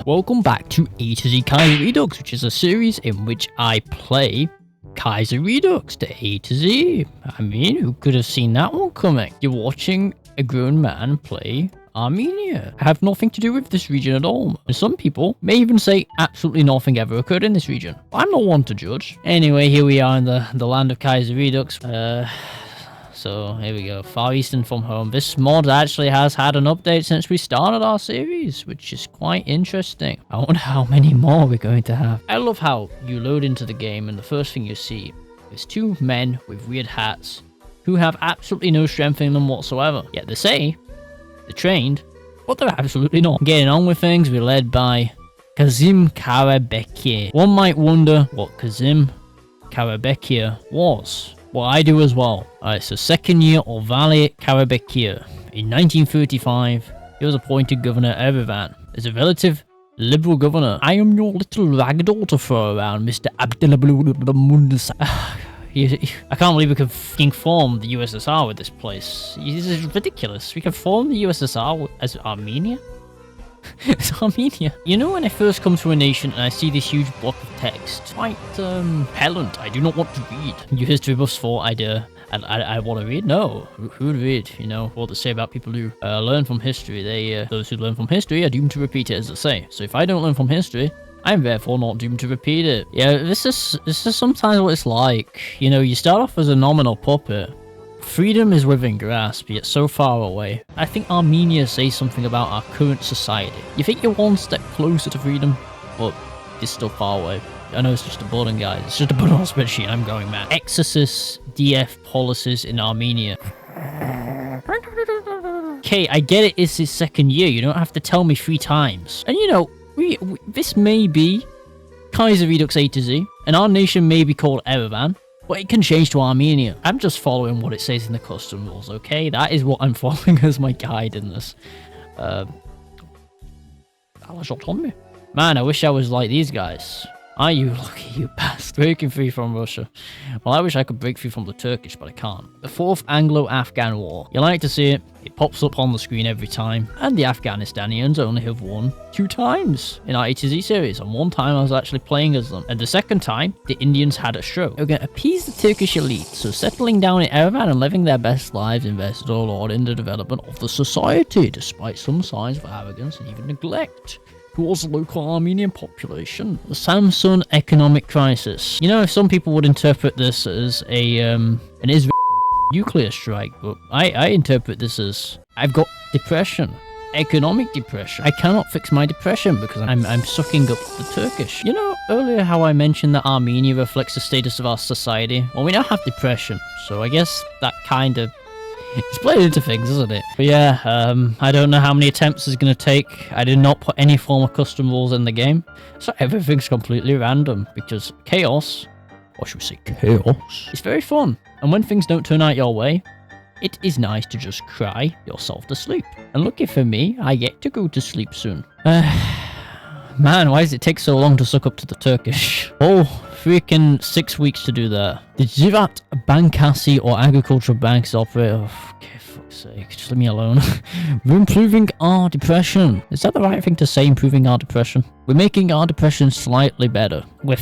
Welcome back to A to Z Kaiserredux, which is a series in which I play Kaiserredux to A to Z. I mean, who could have seen that one coming? You're watching a grown man play Armenia. I have nothing to do with this region at all. And some people may even say absolutely nothing ever occurred in this region. I'm not one to judge. Anyway, here we are in the land of Kaiserredux. So here we go, Far Eastern from home. This mod actually has had an update since we started our series, which is quite interesting. I wonder how many more we're going to have. I love how you load into the game and the first thing you see is two men with weird hats who have absolutely no strength in them whatsoever. Yet they say they're trained, but they're absolutely not. Getting on with things, we're led by Kazim Karabekir. One might wonder what Kazim Karabekir was. Well, I do as well. Alright, so second year of Vali Karabekir. In 1935, he was appointed governor of Erevan. As a relative liberal governor, I am your little ragdoll to throw around, Mr. Abdullah. I can't believe we could fucking form the USSR with this place. This is ridiculous. We can form the USSR as Armenia? It's Armenia. You know, when I first come to a nation and I see this huge block of text, it's quite repellent. I do not want to read. New history buffs thought I want to read? No. Who would read? You know, what they say about people who learn from history. Those who learn from history are doomed to repeat it, as they say. So if I don't learn from history, I'm therefore not doomed to repeat it. Yeah, this is sometimes what it's like. You know, you start off as a nominal puppet. Freedom is within grasp, yet so far away. I think Armenia says something about our current society. You think you're one step closer to freedom, but it's still far away. I know it's just a button, guys. It's just a button on a spreadsheet. I'm going mad. Exorcist DF policies in Armenia. Okay, I get it. It's his second year. You don't have to tell me 3 times. And you know, this may be Kaiserredux A to Z, and our nation may be called Erevan. But it can change to Armenia. I'm just following what it says in the custom rules, okay? That is what I'm following as my guide in this. Autonomy. Man, I wish I was like these guys. Are you lucky, you bastard? Breaking free from Russia. Well, I wish I could break free from the Turkish, but I can't. The 4th Anglo-Afghan War. You like to see it. It pops up on the screen every time. And the Afghanistanians only have won 2 times in our A to Z series. And one time I was actually playing as them. And the second time, the Indians had a stroke. They were going to appease the Turkish elite. So settling down in Erevan and living their best lives invested a lot in the development of the society, despite some signs of arrogance and even neglect towards the local Armenian population. The Samsun economic crisis. You know, some people would interpret this as an Israeli nuclear strike, but I interpret this as I've got depression. Economic depression. I cannot fix my depression because I'm sucking up the Turkish. You know, earlier how I mentioned that Armenia reflects the status of our society? Well, we now have depression, so I guess that kind of it's played into things, isn't it? But yeah, I don't know how many attempts it's going to take. I did not put any form of custom rules in the game, so everything's completely random, because chaos, or should we say chaos, is very fun. And when things don't turn out your way, it is nice to just cry yourself to sleep. And lucky for me, I get to go to sleep soon. Man, why does it take so long to suck up to the Turkish? Oh, freaking 6 weeks to do that. The Ziraat Bankasi or agricultural banks operate. Oh, okay, fuck's sake, just leave me alone. We're improving our depression. Is that the right thing to say, improving our depression? We're making our depression slightly better. We're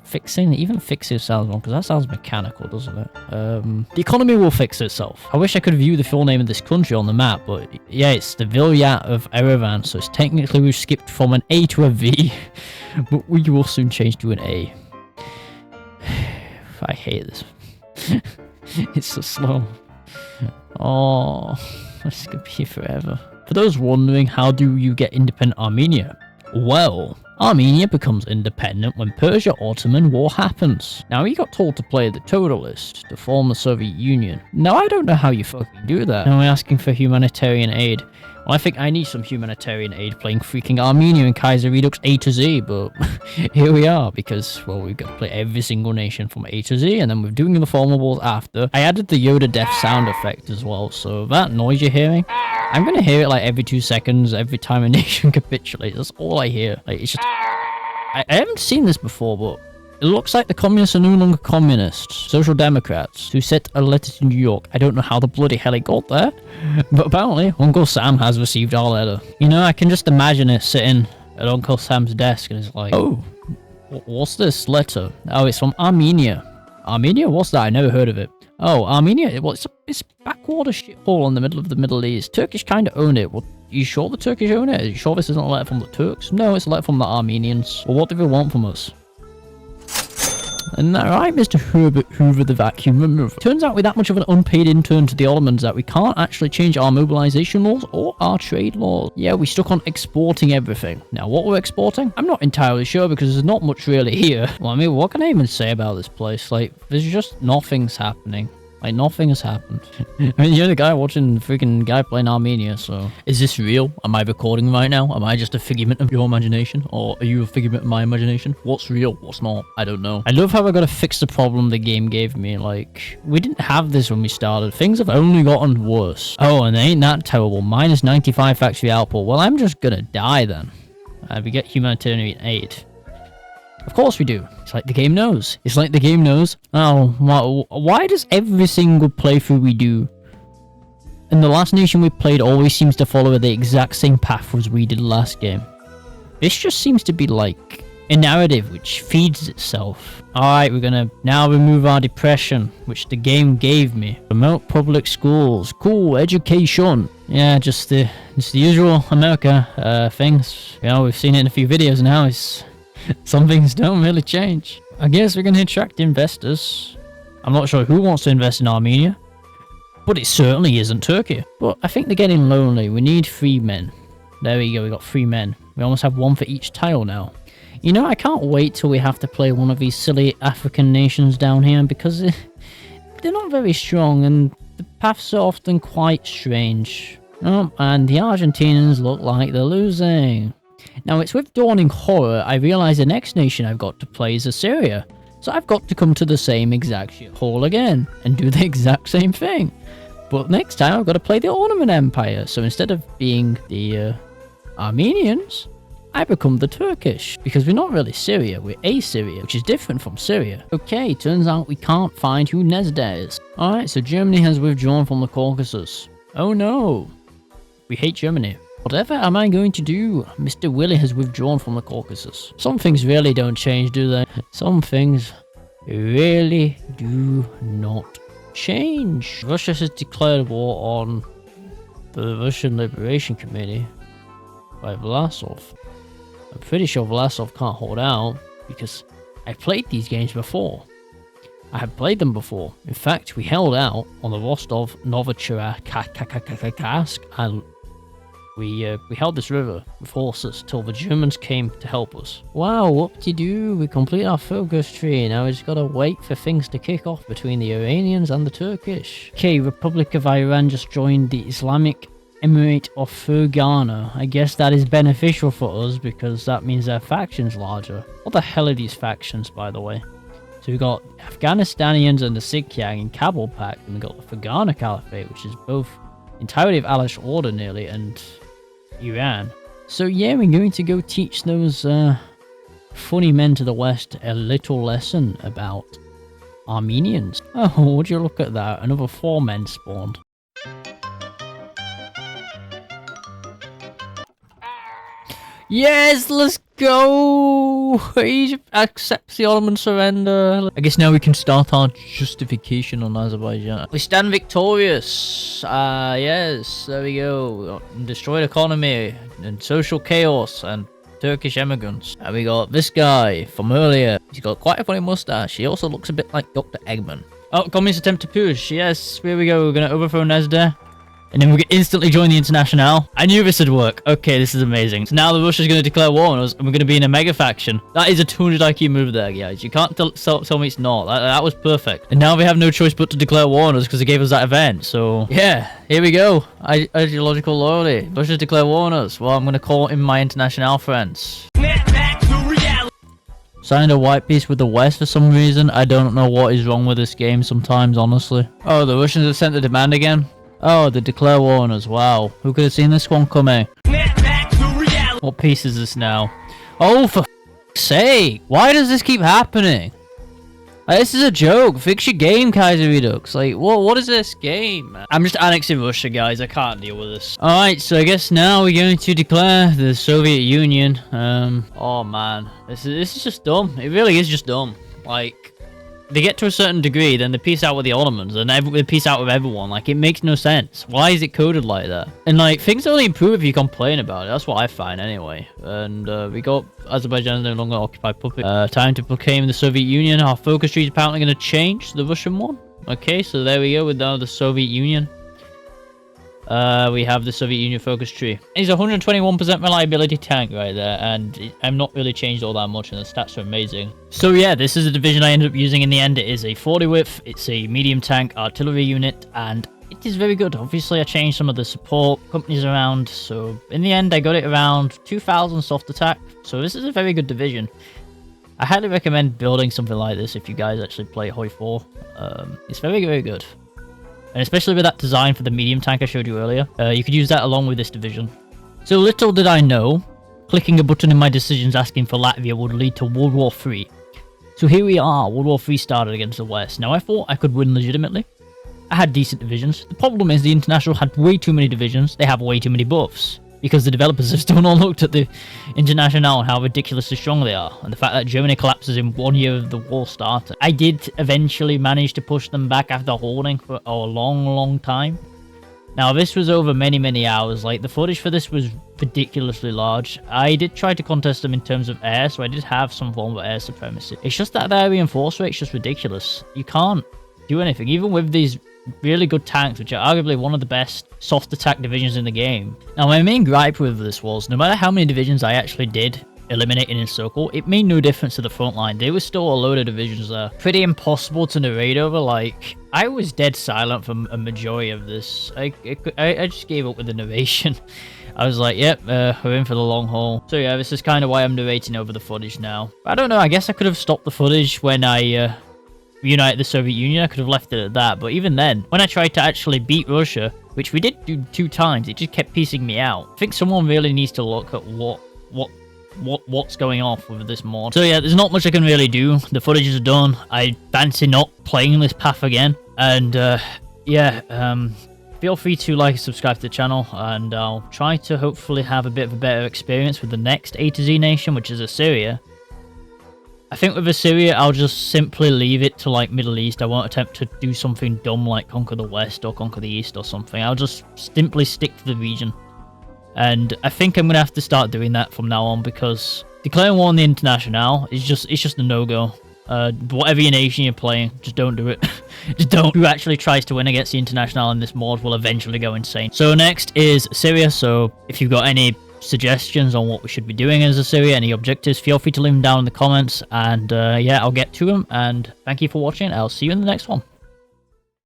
fixing, even fix it sounds wrong, because that sounds mechanical, doesn't it? The economy will fix itself. I wish I could view the full name of this country on the map, but yeah, it's the Vilayet of Erevan, so it's technically we've skipped from an A to a V, but we will soon change to an A. I hate this. It's so slow. Oh, this could be here forever. For those wondering, how do you get independent Armenia? Well, Armenia becomes independent when Persia-Ottoman War happens. Now, he got told to play the totalist to form the Soviet Union. Now, I don't know how you fucking do that. Now, we're asking for humanitarian aid. Well, I think I need some humanitarian aid playing freaking Armenia in Kaiserredux A to Z, but here we are, because, well, we've got to play every single nation from A to Z, and then we're doing the formables after. I added the Yoda death sound effect as well, so that noise you're hearing, I'm gonna hear it like every 2 seconds, every time a nation capitulates. That's all I hear. Like, it's just... I haven't seen this before, but it looks like the communists are no longer communists. Social Democrats, who sent a letter to New York. I don't know how the bloody hell it got there, but apparently Uncle Sam has received our letter. You know, I can just imagine it sitting at Uncle Sam's desk and it's like, oh, what's this letter? Oh, it's from Armenia. Armenia? What's that? I never heard of it. Oh, Armenia? Well, it's a backwater shithole in the middle of the Middle East. Turkish kind of own it. Well, you sure the Turkish own it? Are you sure this isn't a letter from the Turks? No, it's a letter from the Armenians. Well, what do they want from us? Isn't that right, Mr. Herbert Hoover, the vacuum remover? Turns out we're that much of an unpaid intern to the Ottomans that we can't actually change our mobilization laws or our trade laws. Yeah, we stuck on exporting everything. Now, what we're exporting? I'm not entirely sure because there's not much really here. Well, I mean, what can I even say about this place? Like, there's just nothing's happening. Like, nothing has happened. I mean, you're the guy watching the freaking guy playing Armenia, so... Is this real? Am I recording right now? Am I just a figment of your imagination? Or are you a figment of my imagination? What's real? What's not? I don't know. I love how I gotta fix the problem the game gave me. Like, we didn't have this when we started. Things have only gotten worse. Oh, and ain't that terrible. Minus 95 factory output. Well, I'm just gonna die then. We get humanitarian aid. Of course we do. It's like the game knows. It's like the game knows. Oh, why does every single playthrough we do and the last nation we played always seems to follow the exact same path as we did last game? This just seems to be like a narrative which feeds itself. Alright, we're gonna now remove our depression, which the game gave me. Promote public schools. Cool, education. Yeah, just the usual America things. You know, we've seen it in a few videos now. It's... Some things don't really change. I guess we're going to attract investors. I'm not sure who wants to invest in Armenia, but it certainly isn't Turkey. But I think they're getting lonely. We need 3 men. There we go, we got 3 men. We almost have 1 for each tile now. You know, I can't wait till we have to play one of these silly African nations down here because they're not very strong and the paths are often quite strange. Oh, and the Argentinians look like they're losing. Now, it's with dawning horror I realise the next nation I've got to play is Assyria. So I've got to come to the same exact shithole again, and do the exact same thing. But next time I've got to play the Ottoman Empire, so instead of being the Armenians, I become the Turkish. Because we're not really Syria, we're Assyria, which is different from Syria. Okay, turns out we can't find who Nezda is. Alright, so Germany has withdrawn from the Caucasus. Oh no! We hate Germany. Whatever am I going to do? Mr. Willie has withdrawn from the Caucasus. Some things really don't change, do they? Some things really do not change. Russia has declared war on the Russian Liberation Committee by Vlasov. I'm pretty sure Vlasov can't hold out because I played these games before. I have played them before. In fact, we held out on the Rostov Novichokazk and we held this river with horses till the Germans came to help us. Wow, whoop-de-doo, we complete our focus tree. Now we just gotta wait for things to kick off between the Iranians and the Turkish. Okay, Republic of Iran just joined the Islamic Emirate of Fergana. I guess that is beneficial for us because that means their faction's larger. What the hell are these factions, by the way? So we've got Afghanistanians and the Sikyang in Kabul Pact, and we've got the Fergana Caliphate, which is both entirely of Alish order nearly, and Iran. So yeah, we're going to go teach those funny men to the west a little lesson about Armenians. Oh, would you look at that? Another 4 men spawned. Yes, let's go! Egypt accepts the Ottoman surrender. I guess now we can start our justification on Azerbaijan. We stand victorious. Yes, there we go. Destroyed economy and social chaos and Turkish immigrants. And we got this guy from earlier. He's got quite a funny mustache. He also looks a bit like Dr. Eggman. Oh, communist attempt to push. Yes, here we go. We're going to overthrow Nezda. And then we can instantly join the International. I knew this would work. Okay, this is amazing. So now the Russia's going to declare war on us, and we're going to be in a mega faction. That is a 200 IQ move there, guys. You can't tell me it's not. That was perfect. And now we have no choice but to declare war on us because they gave us that event. So, yeah, here we go. Ideological loyalty. Russia's declare war on us. Well, I'm going to call in my International friends. Signed a white peace with the West for some reason. I don't know what is wrong with this game sometimes, honestly. Oh, the Russians have sent the demand again. Oh, they declare war on us. Wow. Who could have seen this one coming? What piece is this now? Oh, for f***'s sake. Why does this keep happening? This is a joke. Fix your game, Kaiserredux. Like, what is this game? I'm just annexing Russia, guys. I can't deal with this. Alright, so I guess now we're going to declare the Soviet Union. Oh man. This is just dumb. It really is just dumb. Like, they get to a certain degree, then they peace out with the Ottomans, and they peace out with everyone. Like, it makes no sense. Why is it coded like that? And, like, things only improve if you complain about it. That's what I find, anyway. And, we got Azerbaijan is no longer occupied puppet. Time to proclaim the Soviet Union. Our focus tree is apparently going to change to the Russian one. Okay, so there we go with now the Soviet Union. We have the Soviet Union focus tree. He's a 121% reliability tank right there, and I'm not really changed all that much, and the stats are amazing. So yeah, this is a division I ended up using in the end. It is a 40 width, it's a medium tank artillery unit, and it is very good. Obviously, I changed some of the support companies around, so in the end, I got it around 2,000 soft attack. So this is a very good division. I highly recommend building something like this if you guys actually play Hoi 4. It's very, very good. And especially with that design for the medium tank I showed you earlier, you could use that along with this division. So little did I know, clicking a button in my decisions asking for Latvia would lead to World War III. So here we are, World War III started against the West. Now I thought I could win legitimately. I had decent divisions. The problem is the International had way too many divisions, they have way too many buffs. Because the developers have still not looked at the International and how ridiculously strong they are. And the fact that Germany collapses in 1 year of the war started. I did eventually manage to push them back after holding for a long, long time. Now, this was over many, many hours. Like, the footage for this was ridiculously large. I did try to contest them in terms of air, so I did have some form of air supremacy. It's just that their reinforce rate's just ridiculous. You can't do anything. Even with these really good tanks, which are arguably one of the best soft attack divisions in the game. Now, my main gripe with this was, no matter how many divisions I actually did eliminate in a circle, it made no difference to the front line. There was still a load of divisions there. Pretty impossible to narrate over. Like, I was dead silent for a majority of this. I just gave up with the narration. I was like, yep, we're in for the long haul. So yeah, this is kind of why I'm narrating over the footage now. I don't know, I guess I could have stopped the footage when I reunite the Soviet Union. I could have left it at that, but even then, when I tried to actually beat Russia, which we did do 2 times, it just kept piecing me out. I think someone really needs to look at what's going off with this mod. So yeah, there's not much I can really do. The footage is done. I fancy not playing this path again. And yeah, feel free to like and subscribe to the channel, and I'll try to hopefully have a bit of a better experience with the next A to Z nation, which is Assyria. I think with Assyria, I'll just simply leave it to, like, Middle East. I won't attempt to do something dumb like conquer the West or conquer the East or something. I'll just simply stick to the region. And I think I'm going to have to start doing that from now on, because declaring war on the International is just a no-go. Whatever your nation you're playing, just don't do it. Just don't. Who actually tries to win against the International in this mod will eventually go insane. So next is Syria. So if you've got any suggestions on what we should be doing as Assyria, any objectives, feel free to leave them down in the comments, and yeah, I'll get to them. And thank you for watching. I'll see you in the next one.